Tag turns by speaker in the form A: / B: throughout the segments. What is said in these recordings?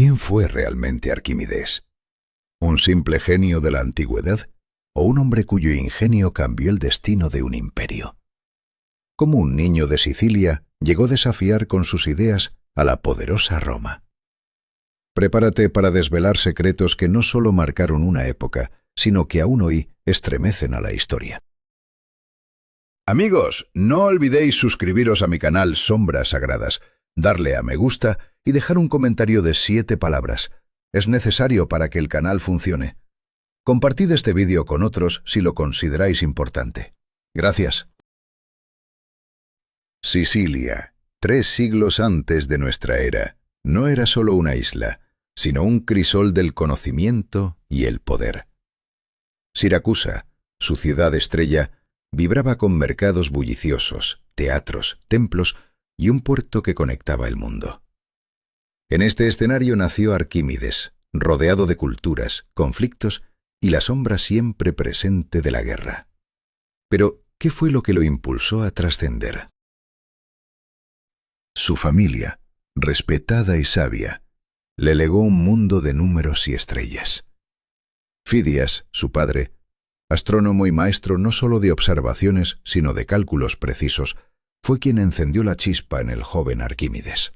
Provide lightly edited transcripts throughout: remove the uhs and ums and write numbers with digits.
A: ¿Quién fue realmente Arquímedes? ¿Un simple genio de la antigüedad o un hombre cuyo ingenio cambió el destino de un imperio? ¿Cómo un niño de Sicilia llegó a desafiar con sus ideas a la poderosa Roma? Prepárate para desvelar secretos que no solo marcaron una época, sino que aún hoy estremecen a la historia. Amigos, no olvidéis suscribiros a mi canal Sombras Sagradas, darle a me gusta y dejar un comentario de 7 palabras. Es necesario para que el canal funcione. Compartid este vídeo con otros si lo consideráis importante. Gracias. Sicilia, 3 siglos antes de nuestra era, no era solo una isla, sino un crisol del conocimiento y el poder. Siracusa, su ciudad estrella, vibraba con mercados bulliciosos, teatros, templos y un puerto que conectaba el mundo. En este escenario nació Arquímedes, rodeado de culturas, conflictos y la sombra siempre presente de la guerra. Pero, ¿qué fue lo que lo impulsó a trascender? Su familia, respetada y sabia, le legó un mundo de números y estrellas. Fidias, su padre, astrónomo y maestro no solo de observaciones, sino de cálculos precisos, fue quien encendió la chispa en el joven Arquímedes.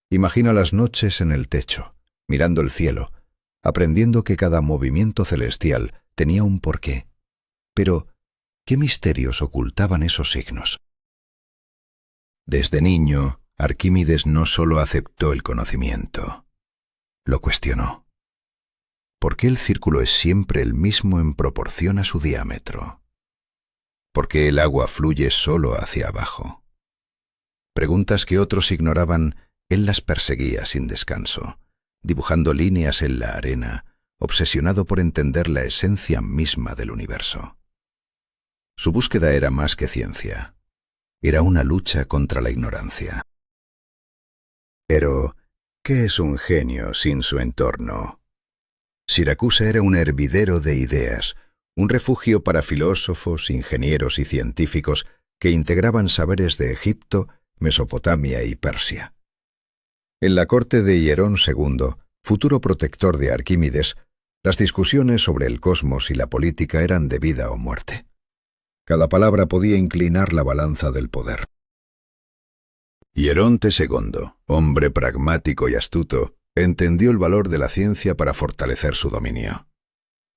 A: Imagina las noches en el techo, mirando el cielo, aprendiendo que cada movimiento celestial tenía un porqué. Pero, ¿qué misterios ocultaban esos signos? Desde niño, Arquímedes no solo aceptó el conocimiento, lo cuestionó. ¿Por qué el círculo es siempre el mismo en proporción a su diámetro? ¿Por qué el agua fluye solo hacia abajo? Preguntas que otros ignoraban, él las perseguía sin descanso, dibujando líneas en la arena, obsesionado por entender la esencia misma del universo. Su búsqueda era más que ciencia, era una lucha contra la ignorancia. Pero, ¿qué es un genio sin su entorno? Siracusa era un hervidero de ideas, un refugio para filósofos, ingenieros y científicos que integraban saberes de Egipto, Mesopotamia y Persia. En la corte de Hierón II, futuro protector de Arquímedes, las discusiones sobre el cosmos y la política eran de vida o muerte. Cada palabra podía inclinar la balanza del poder. Hieronte II, hombre pragmático y astuto, entendió el valor de la ciencia para fortalecer su dominio.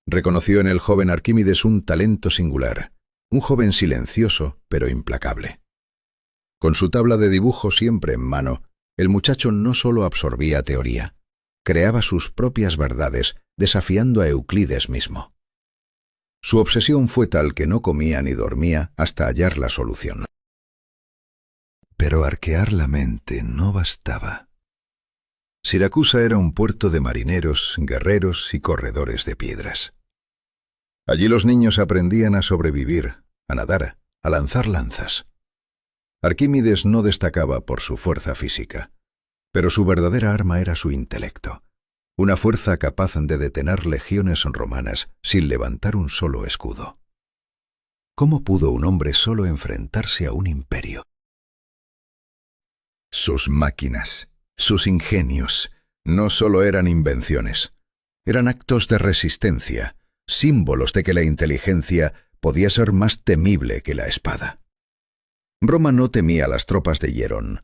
A: Reconoció en el joven Arquímedes un talento singular, un joven silencioso pero implacable. Con su tabla de dibujo siempre en mano, el muchacho no solo absorbía teoría, creaba sus propias verdades, desafiando a Euclides mismo. Su obsesión fue tal que no comía ni dormía hasta hallar la solución. Pero arquear la mente no bastaba. Siracusa era un puerto de marineros, guerreros y corredores de piedras. Allí los niños aprendían a sobrevivir, a nadar, a lanzar lanzas. Arquímedes no destacaba por su fuerza física, pero su verdadera arma era su intelecto, una fuerza capaz de detener legiones romanas sin levantar un solo escudo. ¿Cómo pudo un hombre solo enfrentarse a un imperio? Sus máquinas, sus ingenios, no solo eran invenciones, eran actos de resistencia, símbolos de que la inteligencia podía ser más temible que la espada. Roma no temía las tropas de Hierón,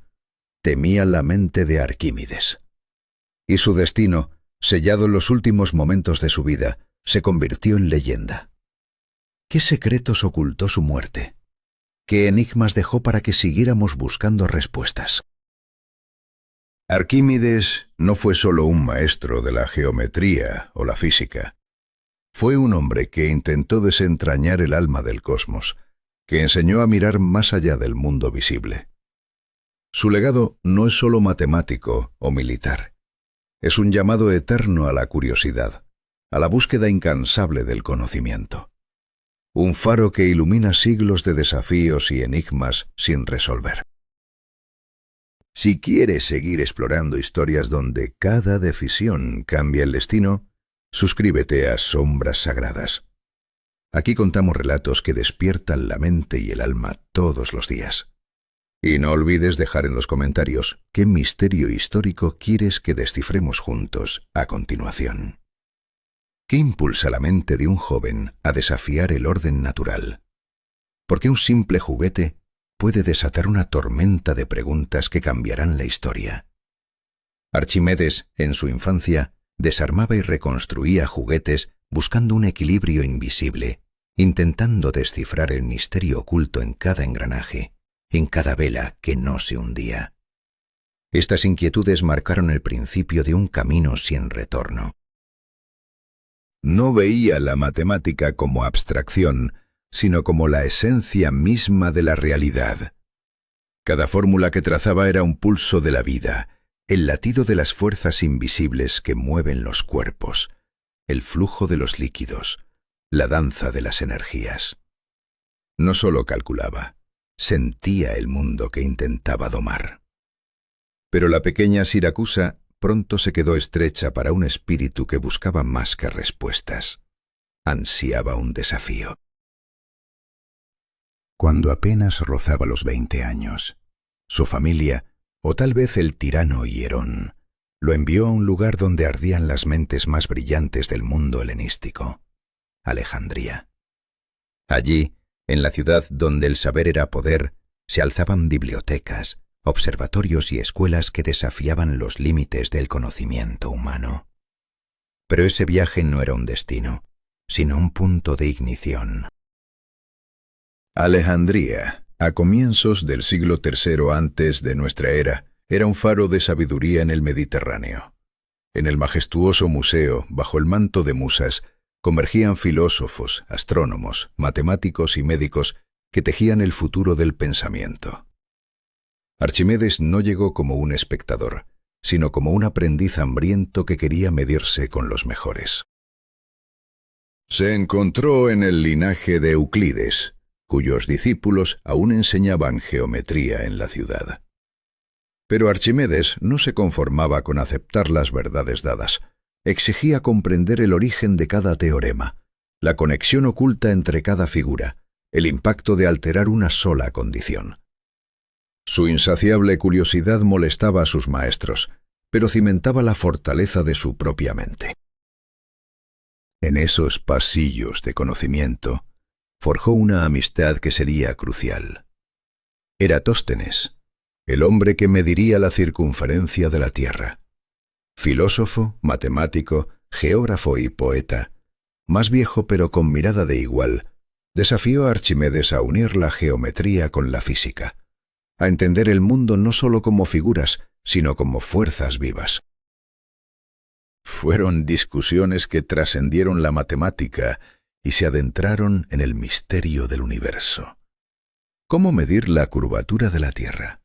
A: temía la mente de Arquímedes. Y su destino, sellado en los últimos momentos de su vida, se convirtió en leyenda. ¿Qué secretos ocultó su muerte? ¿Qué enigmas dejó para que siguiéramos buscando respuestas? Arquímedes no fue solo un maestro de la geometría o la física. Fue un hombre que intentó desentrañar el alma del cosmos, que enseñó a mirar más allá del mundo visible. Su legado no es solo matemático o militar. Es un llamado eterno a la curiosidad, a la búsqueda incansable del conocimiento. Un faro que ilumina siglos de desafíos y enigmas sin resolver. Si quieres seguir explorando historias donde cada decisión cambia el destino, suscríbete a Sombras Sagradas. Aquí contamos relatos que despiertan la mente y el alma todos los días. Y no olvides dejar en los comentarios qué misterio histórico quieres que descifremos juntos a continuación. ¿Qué impulsa la mente de un joven a desafiar el orden natural? ¿Por qué un simple juguete puede desatar una tormenta de preguntas que cambiarán la historia? Archimedes, en su infancia, desarmaba y reconstruía juguetes buscando un equilibrio invisible, intentando descifrar el misterio oculto en cada engranaje, en cada vela que no se hundía. Estas inquietudes marcaron el principio de un camino sin retorno. No veía la matemática como abstracción, sino como la esencia misma de la realidad. Cada fórmula que trazaba era un pulso de la vida, el latido de las fuerzas invisibles que mueven los cuerpos, el flujo de los líquidos, la danza de las energías. No solo calculaba, sentía el mundo que intentaba domar. Pero la pequeña Siracusa pronto se quedó estrecha para un espíritu que buscaba más que respuestas. Ansiaba un desafío. Cuando apenas rozaba los 20 años, su familia, o tal vez el tirano Hierón, lo envió a un lugar donde ardían las mentes más brillantes del mundo helenístico, Alejandría. Allí, en la ciudad donde el saber era poder, se alzaban bibliotecas, observatorios y escuelas que desafiaban los límites del conocimiento humano. Pero ese viaje no era un destino, sino un punto de ignición. Alejandría, a comienzos del siglo III antes de nuestra era, era un faro de sabiduría en el Mediterráneo. En el majestuoso museo, bajo el manto de musas, convergían filósofos, astrónomos, matemáticos y médicos que tejían el futuro del pensamiento. Archimedes no llegó como un espectador, sino como un aprendiz hambriento que quería medirse con los mejores. Se encontró en el linaje de Euclides, cuyos discípulos aún enseñaban geometría en la ciudad. Pero Archimedes no se conformaba con aceptar las verdades dadas. Exigía comprender el origen de cada teorema, la conexión oculta entre cada figura, el impacto de alterar una sola condición. Su insaciable curiosidad molestaba a sus maestros, pero cimentaba la fortaleza de su propia mente. En esos pasillos de conocimiento, forjó una amistad que sería crucial. Eratóstenes, el hombre que mediría la circunferencia de la Tierra. Filósofo, matemático, geógrafo y poeta, más viejo pero con mirada de igual, desafió a Archimedes a unir la geometría con la física, a entender el mundo no solo como figuras, sino como fuerzas vivas. Fueron discusiones que trascendieron la matemática y se adentraron en el misterio del universo. ¿Cómo medir la curvatura de la Tierra?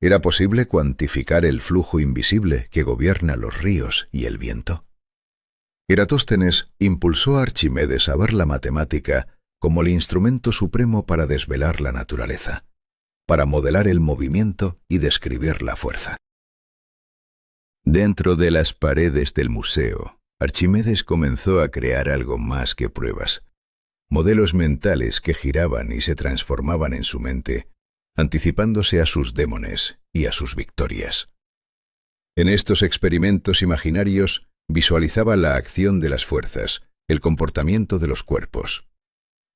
A: ¿Era posible cuantificar el flujo invisible que gobierna los ríos y el viento? Eratóstenes impulsó a Archimedes a ver la matemática como el instrumento supremo para desvelar la naturaleza, para modelar el movimiento y describir la fuerza. Dentro de las paredes del museo, Archimedes comenzó a crear algo más que pruebas, modelos mentales que giraban y se transformaban en su mente, anticipándose a sus démones y a sus victorias. En estos experimentos imaginarios visualizaba la acción de las fuerzas, el comportamiento de los cuerpos.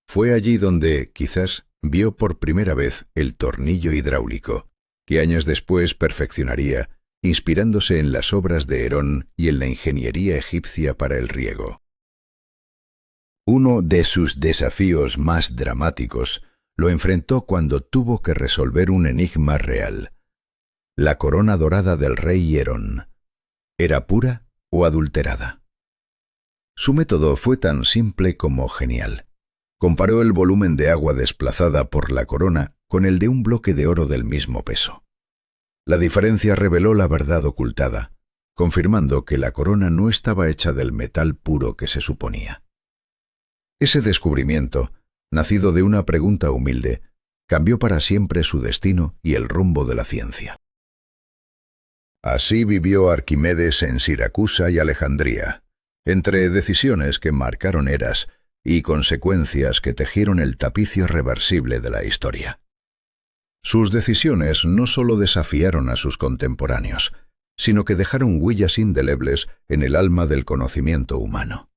A: Fue allí donde, quizás, vio por primera vez el tornillo hidráulico, que años después perfeccionaría, inspirándose en las obras de Herón y en la ingeniería egipcia para el riego. Uno de sus desafíos más dramáticos lo enfrentó cuando tuvo que resolver un enigma real. La corona dorada del rey Herón, ¿era pura o adulterada? Su método fue tan simple como genial. Comparó el volumen de agua desplazada por la corona con el de un bloque de oro del mismo peso. La diferencia reveló la verdad ocultada, confirmando que la corona no estaba hecha del metal puro que se suponía. Ese descubrimiento, nacido de una pregunta humilde, cambió para siempre su destino y el rumbo de la ciencia. Así vivió Arquimedes en Siracusa y Alejandría, entre decisiones que marcaron eras y consecuencias que tejieron el tapiz irreversible de la historia. Sus decisiones no solo desafiaron a sus contemporáneos, sino que dejaron huellas indelebles en el alma del conocimiento humano.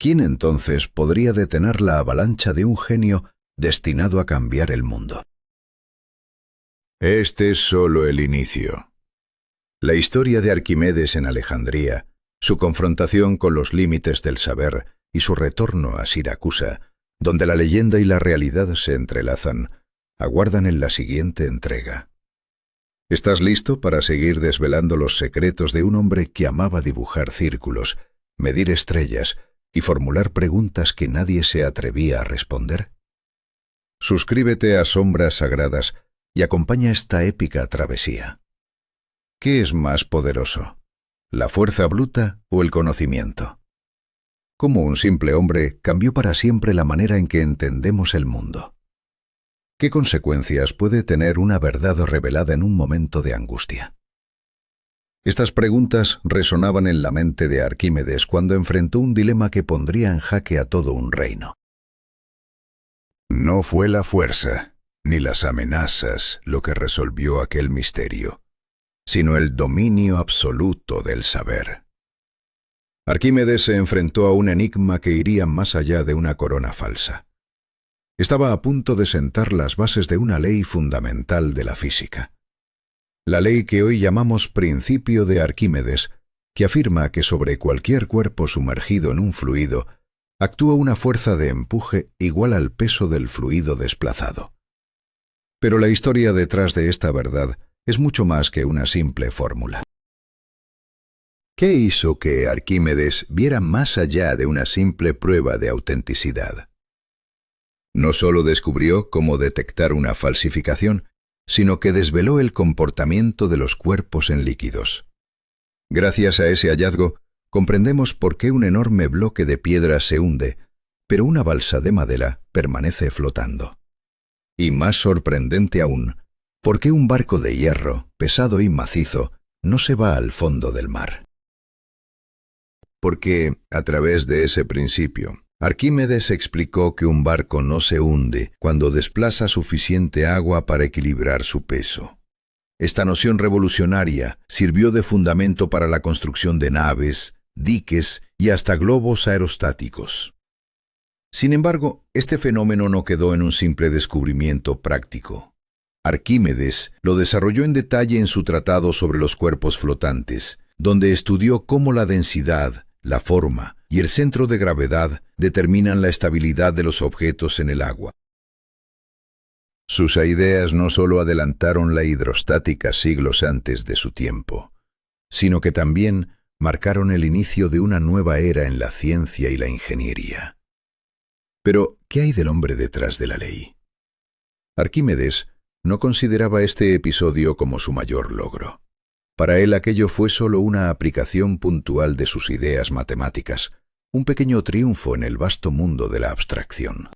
A: ¿Quién entonces podría detener la avalancha de un genio destinado a cambiar el mundo? Este es solo el inicio. La historia de Arquimedes en Alejandría, su confrontación con los límites del saber y su retorno a Siracusa, donde la leyenda y la realidad se entrelazan, aguardan en la siguiente entrega. ¿Estás listo para seguir desvelando los secretos de un hombre que amaba dibujar círculos, medir estrellas y formular preguntas que nadie se atrevía a responder? Suscríbete a Sombras Sagradas y acompaña esta épica travesía. ¿Qué es más poderoso? ¿La fuerza bruta o el conocimiento? ¿Cómo un simple hombre cambió para siempre la manera en que entendemos el mundo? ¿Qué consecuencias puede tener una verdad revelada en un momento de angustia? Estas preguntas resonaban en la mente de Arquímedes cuando enfrentó un dilema que pondría en jaque a todo un reino. No fue la fuerza, ni las amenazas lo que resolvió aquel misterio, sino el dominio absoluto del saber. Arquímedes se enfrentó a un enigma que iría más allá de una corona falsa. Estaba a punto de sentar las bases de una ley fundamental de la física. La ley que hoy llamamos Principio de Arquímedes, que afirma que sobre cualquier cuerpo sumergido en un fluido actúa una fuerza de empuje igual al peso del fluido desplazado. Pero la historia detrás de esta verdad es mucho más que una simple fórmula. ¿Qué hizo que Arquímedes viera más allá de una simple prueba de autenticidad? No solo descubrió cómo detectar una falsificación, sino que desveló el comportamiento de los cuerpos en líquidos. Gracias a ese hallazgo, comprendemos por qué un enorme bloque de piedra se hunde, pero una balsa de madera permanece flotando. Y más sorprendente aún, por qué un barco de hierro, pesado y macizo, no se va al fondo del mar. Porque, a través de ese principio, Arquímedes explicó que un barco no se hunde cuando desplaza suficiente agua para equilibrar su peso. Esta noción revolucionaria sirvió de fundamento para la construcción de naves, diques y hasta globos aerostáticos. Sin embargo, este fenómeno no quedó en un simple descubrimiento práctico. Arquímedes lo desarrolló en detalle en su tratado sobre los cuerpos flotantes, donde estudió cómo la densidad, la forma y el centro de gravedad determinan la estabilidad de los objetos en el agua. Sus ideas no solo adelantaron la hidrostática siglos antes de su tiempo, sino que también marcaron el inicio de una nueva era en la ciencia y la ingeniería. Pero, ¿qué hay del hombre detrás de la ley? Arquímedes no consideraba este episodio como su mayor logro. Para él aquello fue solo una aplicación puntual de sus ideas matemáticas, un pequeño triunfo en el vasto mundo de la abstracción.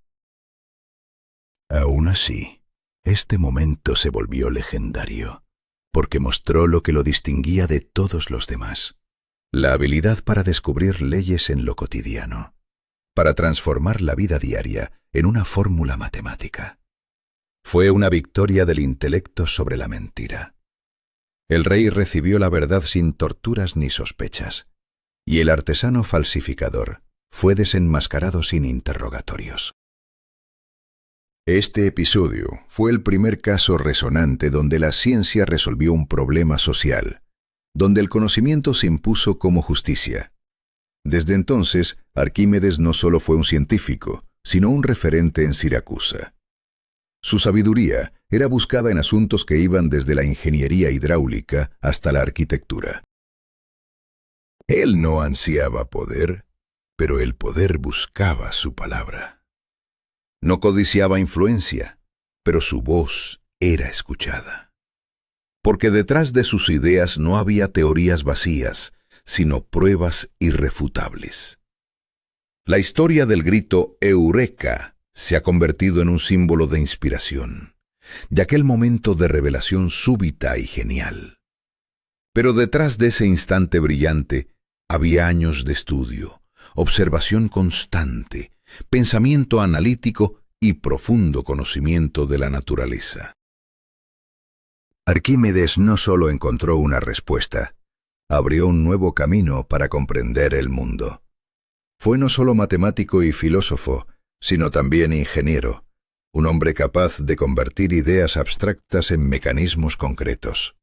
A: Aún así, este momento se volvió legendario, porque mostró lo que lo distinguía de todos los demás: la habilidad para descubrir leyes en lo cotidiano, para transformar la vida diaria en una fórmula matemática. Fue una victoria del intelecto sobre la mentira. El rey recibió la verdad sin torturas ni sospechas, y el artesano falsificador fue desenmascarado sin interrogatorios. Este episodio fue el primer caso resonante donde la ciencia resolvió un problema social, donde el conocimiento se impuso como justicia. Desde entonces, Arquímedes no solo fue un científico, sino un referente en Siracusa. Su sabiduría era buscada en asuntos que iban desde la ingeniería hidráulica hasta la arquitectura. Él no ansiaba poder, pero el poder buscaba su palabra. No codiciaba influencia, pero su voz era escuchada. Porque detrás de sus ideas no había teorías vacías, sino pruebas irrefutables. La historia del grito «Eureka» se ha convertido en un símbolo de inspiración, de aquel momento de revelación súbita y genial. Pero detrás de ese instante brillante había años de estudio, observación constante, pensamiento analítico y profundo conocimiento de la naturaleza. Arquímedes no solo encontró una respuesta, abrió un nuevo camino para comprender el mundo. Fue no solo matemático y filósofo, sino también ingeniero, un hombre capaz de convertir ideas abstractas en mecanismos concretos.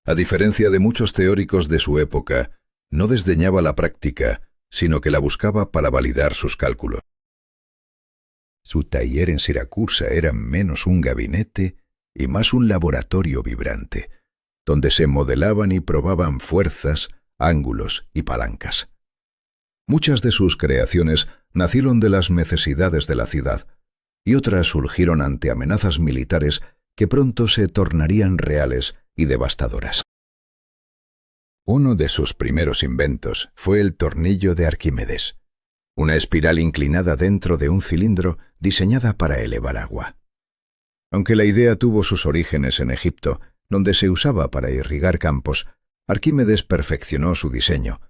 A: A diferencia de muchos teóricos de su época, no desdeñaba la práctica, sino que la buscaba para validar sus cálculos. Su taller en Siracusa era menos un gabinete y más un laboratorio vibrante, donde se modelaban y probaban fuerzas, ángulos y palancas. Muchas de sus creaciones nacieron de las necesidades de la ciudad, y otras surgieron ante amenazas militares que pronto se tornarían reales y devastadoras. Uno de sus primeros inventos fue el tornillo de Arquímedes, una espiral inclinada dentro de un cilindro diseñada para elevar agua. Aunque la idea tuvo sus orígenes en Egipto, donde se usaba para irrigar campos, Arquímedes perfeccionó su diseño,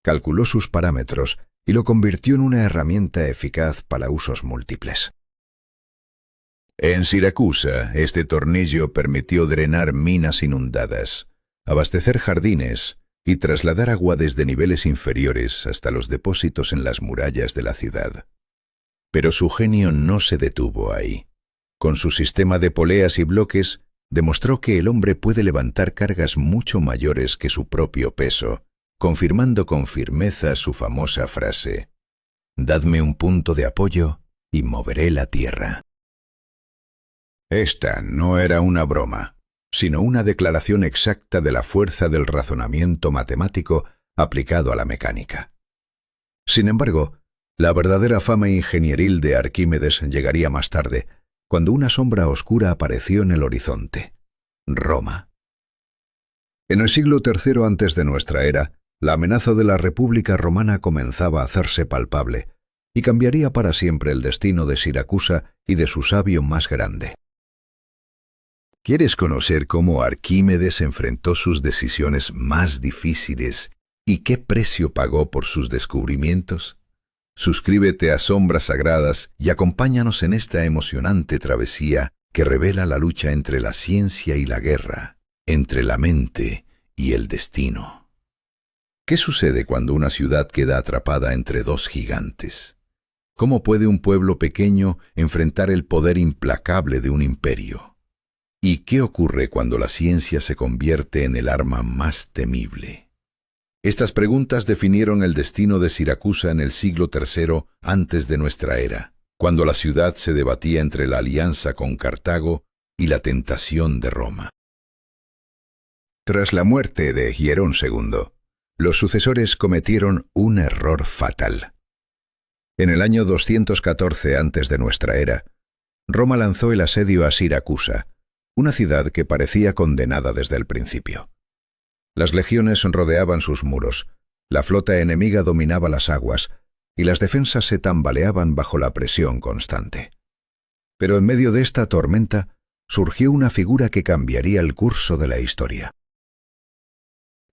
A: calculó sus parámetros y lo convirtió en una herramienta eficaz para usos múltiples. En Siracusa, este tornillo permitió drenar minas inundadas, abastecer jardines y trasladar agua desde niveles inferiores hasta los depósitos en las murallas de la ciudad. Pero su genio no se detuvo ahí. Con su sistema de poleas y bloques, demostró que el hombre puede levantar cargas mucho mayores que su propio peso, confirmando con firmeza su famosa frase: «Dadme un punto de apoyo y moveré la tierra». Esta no era una broma, sino una declaración exacta de la fuerza del razonamiento matemático aplicado a la mecánica. Sin embargo, la verdadera fama ingenieril de Arquímedes llegaría más tarde, cuando una sombra oscura apareció en el horizonte: Roma. En el siglo III antes de nuestra era, la amenaza de la República Romana comenzaba a hacerse palpable y cambiaría para siempre el destino de Siracusa y de su sabio más grande. ¿Quieres conocer cómo Arquímedes enfrentó sus decisiones más difíciles y qué precio pagó por sus descubrimientos? Suscríbete a Sombras Sagradas y acompáñanos en esta emocionante travesía que revela la lucha entre la ciencia y la guerra, entre la mente y el destino. ¿Qué sucede cuando una ciudad queda atrapada entre dos gigantes? ¿Cómo puede un pueblo pequeño enfrentar el poder implacable de un imperio? ¿Y qué ocurre cuando la ciencia se convierte en el arma más temible? Estas preguntas definieron el destino de Siracusa en el siglo III antes de nuestra era, cuando la ciudad se debatía entre la alianza con Cartago y la tentación de Roma. Tras la muerte de Hierón II, los sucesores cometieron un error fatal. En el año 214 antes de nuestra era, Roma lanzó el asedio a Siracusa, una ciudad que parecía condenada desde el principio. Las legiones rodeaban sus muros, la flota enemiga dominaba las aguas y las defensas se tambaleaban bajo la presión constante. Pero en medio de esta tormenta surgió una figura que cambiaría el curso de la historia.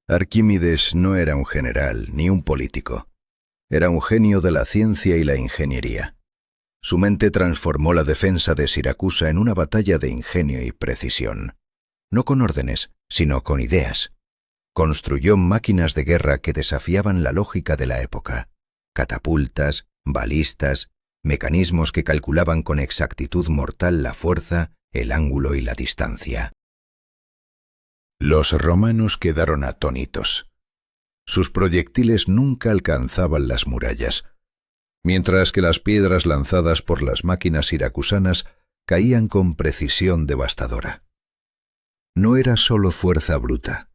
A: Arquímedes no era un general ni un político. Era un genio de la ciencia y la ingeniería. Su mente transformó la defensa de Siracusa en una batalla de ingenio y precisión. No con órdenes, sino con ideas. Construyó máquinas de guerra que desafiaban la lógica de la época. Catapultas, balistas, mecanismos que calculaban con exactitud mortal la fuerza, el ángulo y la distancia. Los romanos quedaron atónitos. Sus proyectiles nunca alcanzaban las murallas, mientras que las piedras lanzadas por las máquinas siracusanas caían con precisión devastadora. No era solo fuerza bruta,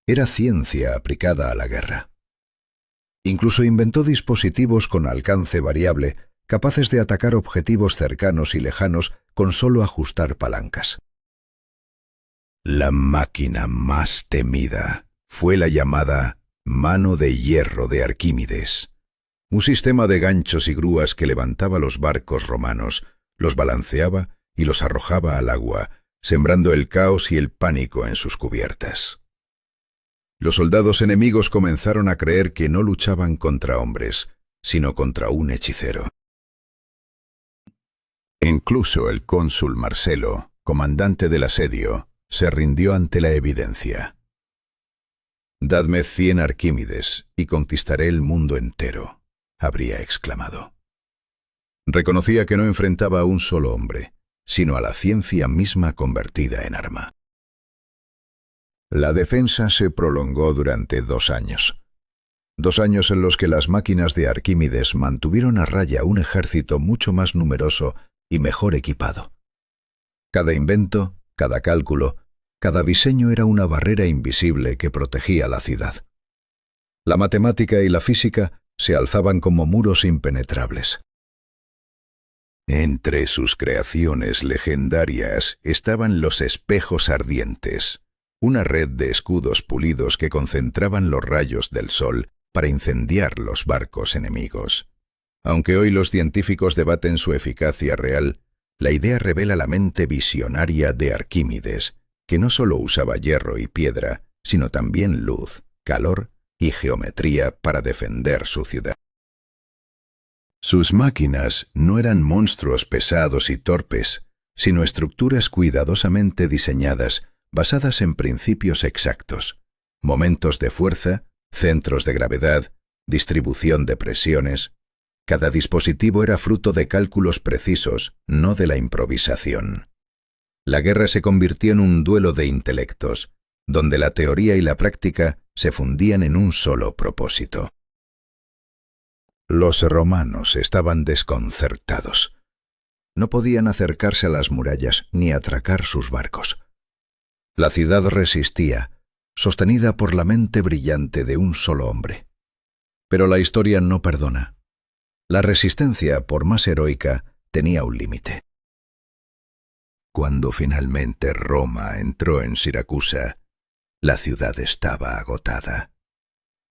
A: era ciencia aplicada a la guerra. Incluso inventó dispositivos con alcance variable, capaces de atacar objetivos cercanos y lejanos con solo ajustar palancas. La máquina más temida fue la llamada mano de hierro de Arquímedes, un sistema de ganchos y grúas que levantaba los barcos romanos, los balanceaba y los arrojaba al agua, sembrando el caos y el pánico en sus cubiertas. Los soldados enemigos comenzaron a creer que no luchaban contra hombres, sino contra un hechicero. Incluso el cónsul Marcelo, comandante del asedio, se rindió ante la evidencia. «Dadme 100 Arquímedes y conquistaré el mundo entero», habría exclamado. Reconocía que no enfrentaba a un solo hombre, sino a la ciencia misma convertida en arma. La defensa se prolongó durante 2 años. 2 años en los que las máquinas de Arquímedes mantuvieron a raya un ejército mucho más numeroso y mejor equipado. Cada invento, cada cálculo, cada diseño era una barrera invisible que protegía la ciudad. La matemática y la física se alzaban como muros impenetrables. Entre sus creaciones legendarias estaban los espejos ardientes, una red de escudos pulidos que concentraban los rayos del sol para incendiar los barcos enemigos. Aunque hoy los científicos debaten su eficacia real, la idea revela la mente visionaria de Arquímedes, que no solo usaba hierro y piedra, sino también luz, calor y geometría para defender su ciudad. Sus máquinas no eran monstruos pesados y torpes, sino estructuras cuidadosamente diseñadas, basadas en principios exactos, momentos de fuerza, centros de gravedad, distribución de presiones. Cada dispositivo era fruto de cálculos precisos, no de la improvisación. La guerra se convirtió en un duelo de intelectos, donde la teoría y la práctica se fundían en un solo propósito. Los romanos estaban desconcertados. No podían acercarse a las murallas ni atracar sus barcos. La ciudad resistía, sostenida por la mente brillante de un solo hombre. Pero la historia no perdona. La resistencia, por más heroica, tenía un límite. Cuando finalmente Roma entró en Siracusa, la ciudad estaba agotada.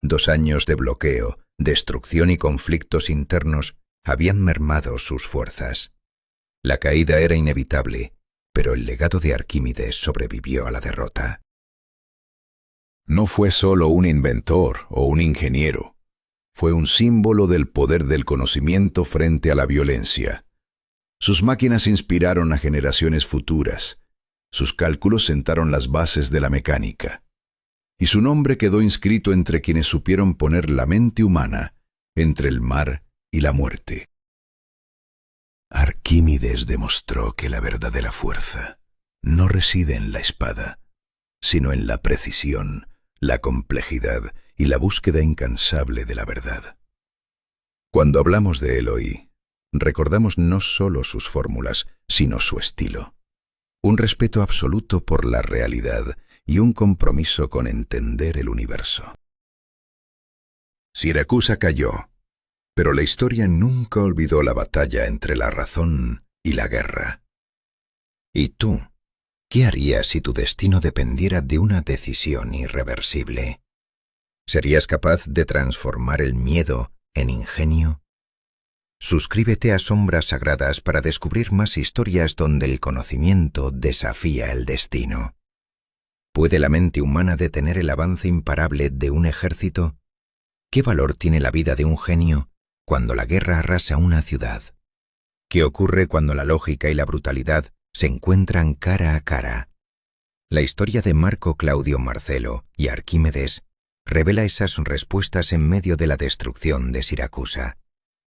A: 2 años de bloqueo, destrucción y conflictos internos habían mermado sus fuerzas. La caída era inevitable, pero el legado de Arquímedes sobrevivió a la derrota. No fue solo un inventor o un ingeniero. Fue un símbolo del poder del conocimiento frente a la violencia. Sus máquinas inspiraron a generaciones futuras. Sus cálculos sentaron las bases de la mecánica. Y su nombre quedó inscrito entre quienes supieron poner la mente humana entre el mar y la muerte. Arquímedes demostró que la verdadera fuerza no reside en la espada, sino en la precisión, la complejidad y la búsqueda incansable de la verdad. Cuando hablamos de él hoy, recordamos no solo sus fórmulas, sino su estilo. Un respeto absoluto por la realidad y un compromiso con entender el universo. Siracusa cayó, pero la historia nunca olvidó la batalla entre la razón y la guerra. ¿Y tú? ¿Qué harías si tu destino dependiera de una decisión irreversible? ¿Serías capaz de transformar el miedo en ingenio? Suscríbete a Sombras Sagradas para descubrir más historias donde el conocimiento desafía el destino. ¿Puede la mente humana detener el avance imparable de un ejército? ¿Qué valor tiene la vida de un genio cuando la guerra arrasa una ciudad? ¿Qué ocurre cuando la lógica y la brutalidad se encuentran cara a cara? La historia de Marco Claudio Marcelo y Arquímedes revela esas respuestas en medio de la destrucción de Siracusa,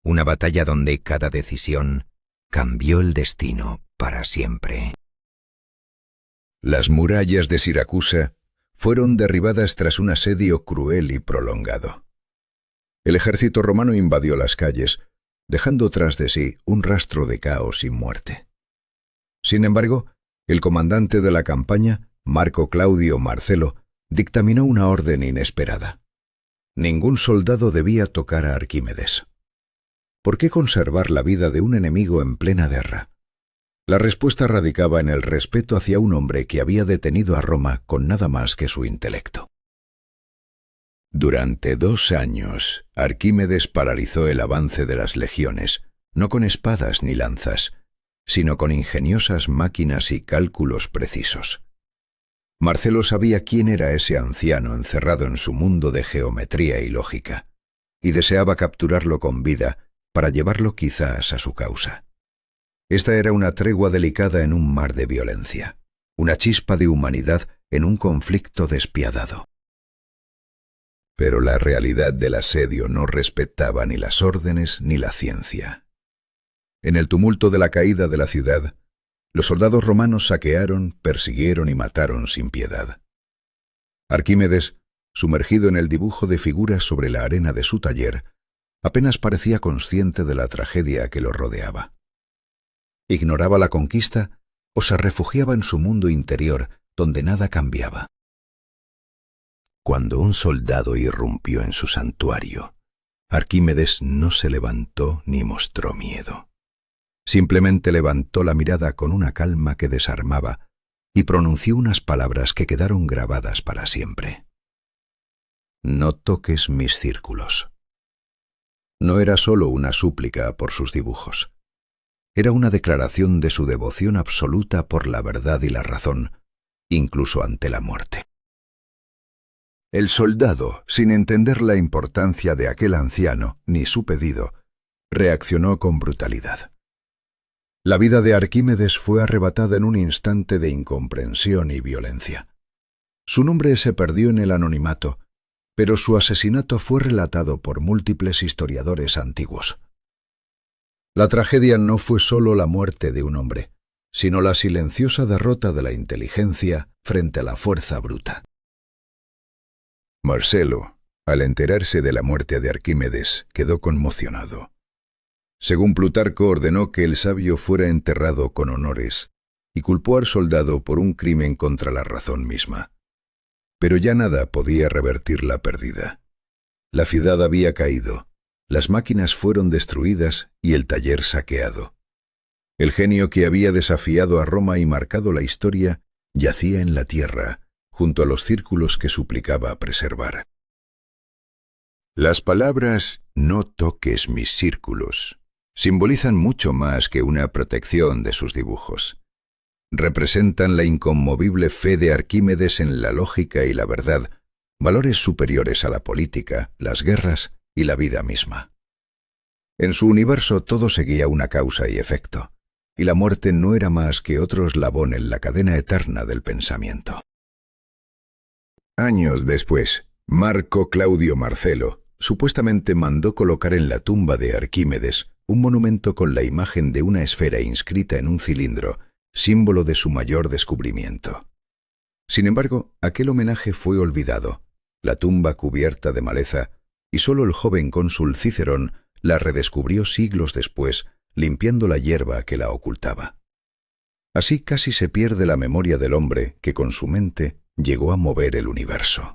A: una batalla donde cada decisión cambió el destino para siempre. Las murallas de Siracusa fueron derribadas tras un asedio cruel y prolongado. El ejército romano invadió las calles, dejando tras de sí un rastro de caos y muerte. Sin embargo, el comandante de la campaña, Marco Claudio Marcelo, dictaminó una orden inesperada. Ningún soldado debía tocar a Arquímedes. ¿Por qué conservar la vida de un enemigo en plena guerra? La respuesta radicaba en el respeto hacia un hombre que había detenido a Roma con nada más que su intelecto. Durante 2 años, Arquímedes paralizó el avance de las legiones, no con espadas ni lanzas, sino con ingeniosas máquinas y cálculos precisos. Marcelo sabía quién era ese anciano encerrado en su mundo de geometría y lógica, y deseaba capturarlo con vida para llevarlo quizás a su causa. Esta era una tregua delicada en un mar de violencia. una chispa de humanidad en un conflicto despiadado. Pero la realidad del asedio no respetaba ni las órdenes ni la ciencia. En el tumulto de la caída de la ciudad, los soldados romanos saquearon, persiguieron y mataron sin piedad. Arquímedes, sumergido en el dibujo de figuras sobre la arena de su taller, apenas parecía consciente de la tragedia que lo rodeaba. Ignoraba la conquista o se refugiaba en su mundo interior, donde nada cambiaba. Cuando un soldado irrumpió en su santuario, Arquímedes no se levantó ni mostró miedo. Simplemente levantó la mirada con una calma que desarmaba y pronunció unas palabras que quedaron grabadas para siempre. No toques mis círculos. No era solo una súplica por sus dibujos. Era una declaración de su devoción absoluta por la verdad y la razón, incluso ante la muerte. El soldado, sin entender la importancia de aquel anciano ni su pedido, reaccionó con brutalidad. La vida de Arquímedes fue arrebatada en un instante de incomprensión y violencia. Su nombre se perdió en el anonimato, pero su asesinato fue relatado por múltiples historiadores antiguos. La tragedia no fue solo la muerte de un hombre, sino la silenciosa derrota de la inteligencia frente a la fuerza bruta. Marcelo, al enterarse de la muerte de Arquímedes, quedó conmocionado. Según Plutarco, ordenó que el sabio fuera enterrado con honores y culpó al soldado por un crimen contra la razón misma. Pero ya nada podía revertir la pérdida. La ciudad había caído, las máquinas fueron destruidas y el taller saqueado. El genio que había desafiado a Roma y marcado la historia yacía en la tierra, junto a los círculos que suplicaba preservar. Las palabras «no toques mis círculos» simbolizan mucho más que una protección de sus dibujos. Representan la inconmovible fe de Arquímedes en la lógica y la verdad, valores superiores a la política, las guerras y la vida misma. En su universo todo seguía una causa y efecto, y la muerte no era más que otro eslabón en la cadena eterna del pensamiento. Años después, Marco Claudio Marcelo supuestamente mandó colocar en la tumba de Arquímedes un monumento con la imagen de una esfera inscrita en un cilindro, símbolo de su mayor descubrimiento. Sin embargo, aquel homenaje fue olvidado, la tumba cubierta de maleza, y solo el joven cónsul Cicerón la redescubrió siglos después, limpiando la hierba que la ocultaba. Así casi se pierde la memoria del hombre que con su mente llegó a mover el universo.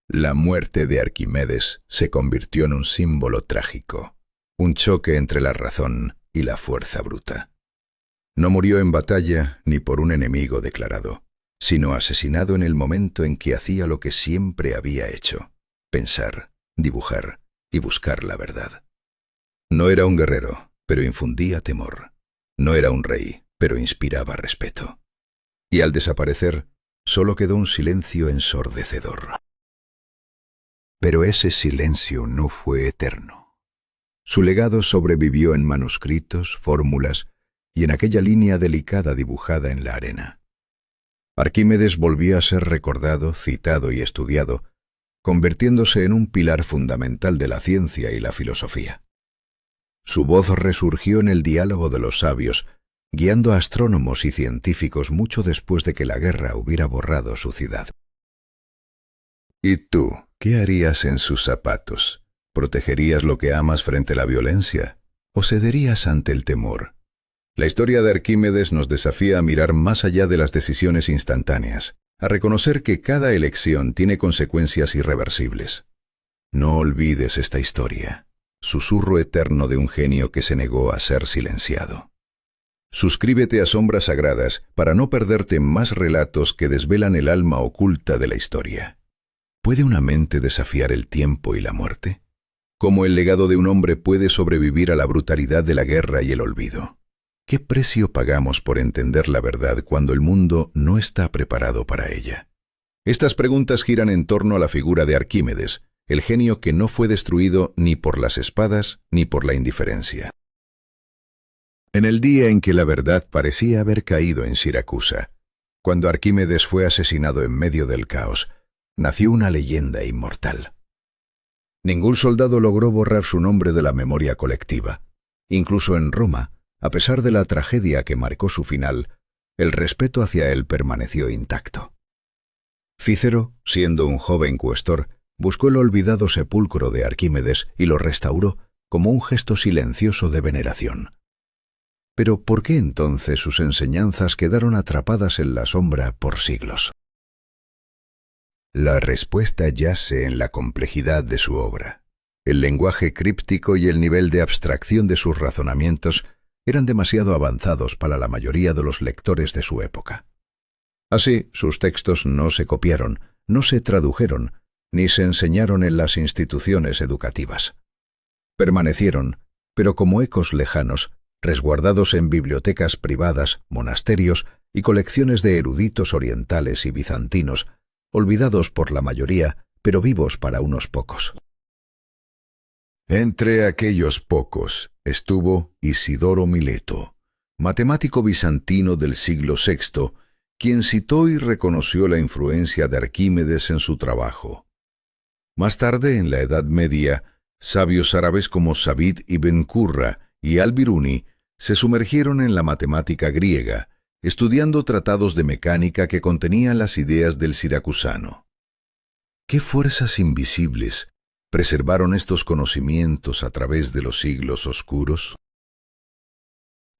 A: La muerte de Arquímedes se convirtió en un símbolo trágico, un choque entre la razón y la fuerza bruta. No murió en batalla ni por un enemigo declarado, sino asesinado en el momento en que hacía lo que siempre había hecho: pensar, dibujar y buscar la verdad. No era un guerrero, pero infundía temor. No era un rey, pero inspiraba respeto. Y al desaparecer, solo quedó un silencio ensordecedor. Pero ese silencio no fue eterno. Su legado sobrevivió en manuscritos, fórmulas y en aquella línea delicada dibujada en la arena. Arquímedes volvió a ser recordado, citado y estudiado, convirtiéndose en un pilar fundamental de la ciencia y la filosofía. Su voz resurgió en el diálogo de los sabios, guiando a astrónomos y científicos mucho después de que la guerra hubiera borrado su ciudad. ¿Y tú, qué harías en sus zapatos? ¿Protegerías lo que amas frente a la violencia? ¿O cederías ante el temor? La historia de Arquímedes nos desafía a mirar más allá de las decisiones instantáneas, a reconocer que cada elección tiene consecuencias irreversibles. No olvides esta historia, susurro eterno de un genio que se negó a ser silenciado. Suscríbete a Sombras Sagradas para no perderte más relatos que desvelan el alma oculta de la historia. ¿Puede una mente desafiar el tiempo y la muerte? ¿Cómo el legado de un hombre puede sobrevivir a la brutalidad de la guerra y el olvido? ¿Qué precio pagamos por entender la verdad cuando el mundo no está preparado para ella? Estas preguntas giran en torno a la figura de Arquímedes, el genio que no fue destruido ni por las espadas ni por la indiferencia. En el día en que la verdad parecía haber caído en Siracusa, cuando Arquímedes fue asesinado en medio del caos, nació una leyenda inmortal. Ningún soldado logró borrar su nombre de la memoria colectiva. Incluso en Roma, a pesar de la tragedia que marcó su final, el respeto hacia él permaneció intacto. Cícero, siendo un joven cuestor, buscó el olvidado sepulcro de Arquímedes y lo restauró como un gesto silencioso de veneración. Pero ¿por qué entonces sus enseñanzas quedaron atrapadas en la sombra por siglos? La respuesta yace en la complejidad de su obra. El lenguaje críptico y el nivel de abstracción de sus razonamientos eran demasiado avanzados para la mayoría de los lectores de su época. Así, sus textos no se copiaron, no se tradujeron, ni se enseñaron en las instituciones educativas. Permanecieron, pero como ecos lejanos, resguardados en bibliotecas privadas, monasterios y colecciones de eruditos orientales y bizantinos, olvidados por la mayoría, pero vivos para unos pocos. Entre aquellos pocos estuvo Isidoro Mileto, matemático bizantino del siglo VI, quien citó y reconoció la influencia de Arquímedes en su trabajo. Más tarde, en la Edad Media, sabios árabes como Sabit ibn Qurra y Al-Biruni se sumergieron en la matemática griega, estudiando tratados de mecánica que contenían las ideas del siracusano. ¿Qué fuerzas invisibles preservaron estos conocimientos a través de los siglos oscuros?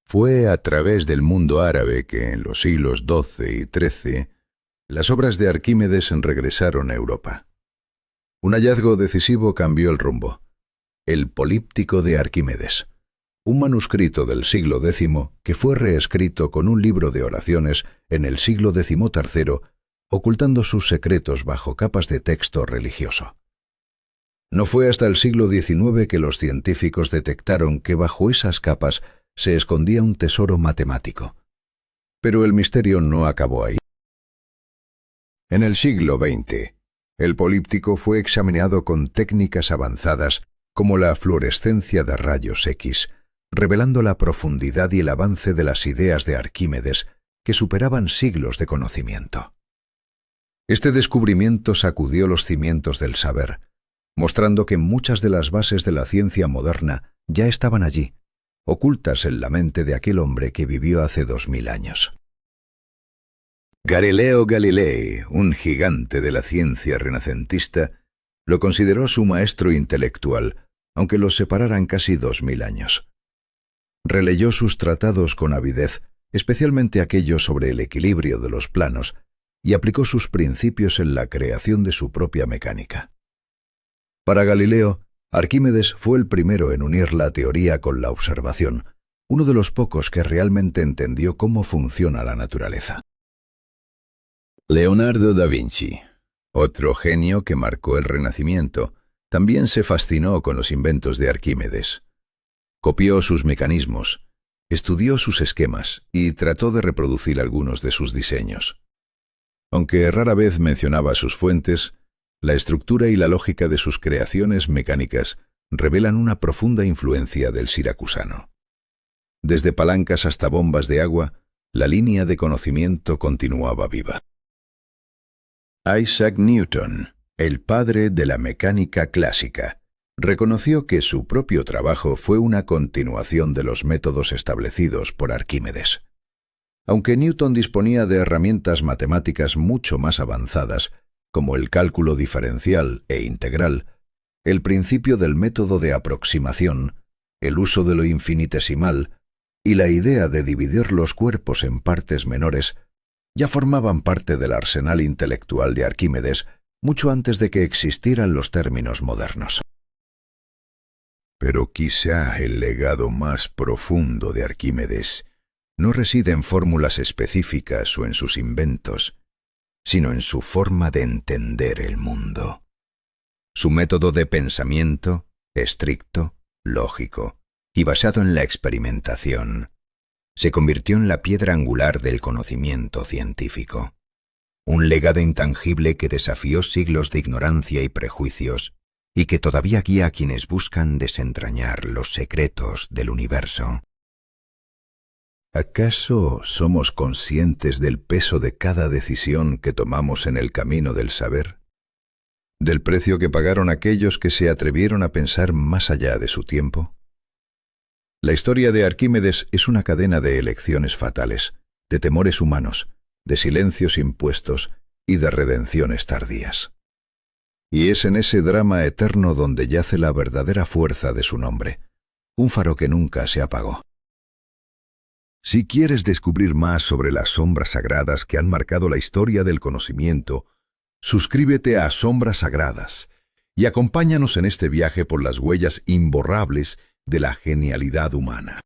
A: Fue a través del mundo árabe que en los siglos XII y XIII las obras de Arquímedes regresaron a Europa. Un hallazgo decisivo cambió el rumbo: el Políptico de Arquímedes, un manuscrito del siglo X que fue reescrito con un libro de oraciones en el siglo XIII, ocultando sus secretos bajo capas de texto religioso. No fue hasta el siglo XIX que los científicos detectaron que bajo esas capas se escondía un tesoro matemático. Pero el misterio no acabó ahí. En el siglo XX, el Políptico fue examinado con técnicas avanzadas como la fluorescencia de rayos X, revelando la profundidad y el avance de las ideas de Arquímedes que superaban siglos de conocimiento. Este descubrimiento sacudió los cimientos del saber, mostrando que muchas de las bases de la ciencia moderna ya estaban allí, ocultas en la mente de aquel hombre que vivió hace 2000 años. Galileo Galilei, un gigante de la ciencia renacentista, lo consideró su maestro intelectual, aunque los separaran casi 2000 años. Releyó sus tratados con avidez, especialmente aquellos sobre el equilibrio de los planos, y aplicó sus principios en la creación de su propia mecánica. Para Galileo, Arquímedes fue el primero en unir la teoría con la observación, uno de los pocos que realmente entendió cómo funciona la naturaleza. Leonardo da Vinci, otro genio que marcó el Renacimiento, también se fascinó con los inventos de Arquímedes. Copió sus mecanismos, estudió sus esquemas y trató de reproducir algunos de sus diseños. Aunque rara vez mencionaba sus fuentes, la estructura y la lógica de sus creaciones mecánicas revelan una profunda influencia del siracusano. Desde palancas hasta bombas de agua, la línea de conocimiento continuaba viva. Isaac Newton, el padre de la mecánica clásica, reconoció que su propio trabajo fue una continuación de los métodos establecidos por Arquímedes. Aunque Newton disponía de herramientas matemáticas mucho más avanzadas, como el cálculo diferencial e integral, el principio del método de aproximación, el uso de lo infinitesimal y la idea de dividir los cuerpos en partes menores ya formaban parte del arsenal intelectual de Arquímedes mucho antes de que existieran los términos modernos. Pero quizá el legado más profundo de Arquímedes no reside en fórmulas específicas o en sus inventos, sino en su forma de entender el mundo. Su método de pensamiento, estricto, lógico y basado en la experimentación, se convirtió en la piedra angular del conocimiento científico. Un legado intangible que desafió siglos de ignorancia y prejuicios y que todavía guía a quienes buscan desentrañar los secretos del universo. ¿Acaso somos conscientes del peso de cada decisión que tomamos en el camino del saber? ¿Del precio que pagaron aquellos que se atrevieron a pensar más allá de su tiempo? La historia de Arquímedes es una cadena de elecciones fatales, de temores humanos, de silencios impuestos y de redenciones tardías. Y es en ese drama eterno donde yace la verdadera fuerza de su nombre, un faro que nunca se apagó. Si quieres descubrir más sobre las sombras sagradas que han marcado la historia del conocimiento, suscríbete a Sombras Sagradas y acompáñanos en este viaje por las huellas imborrables de la genialidad humana.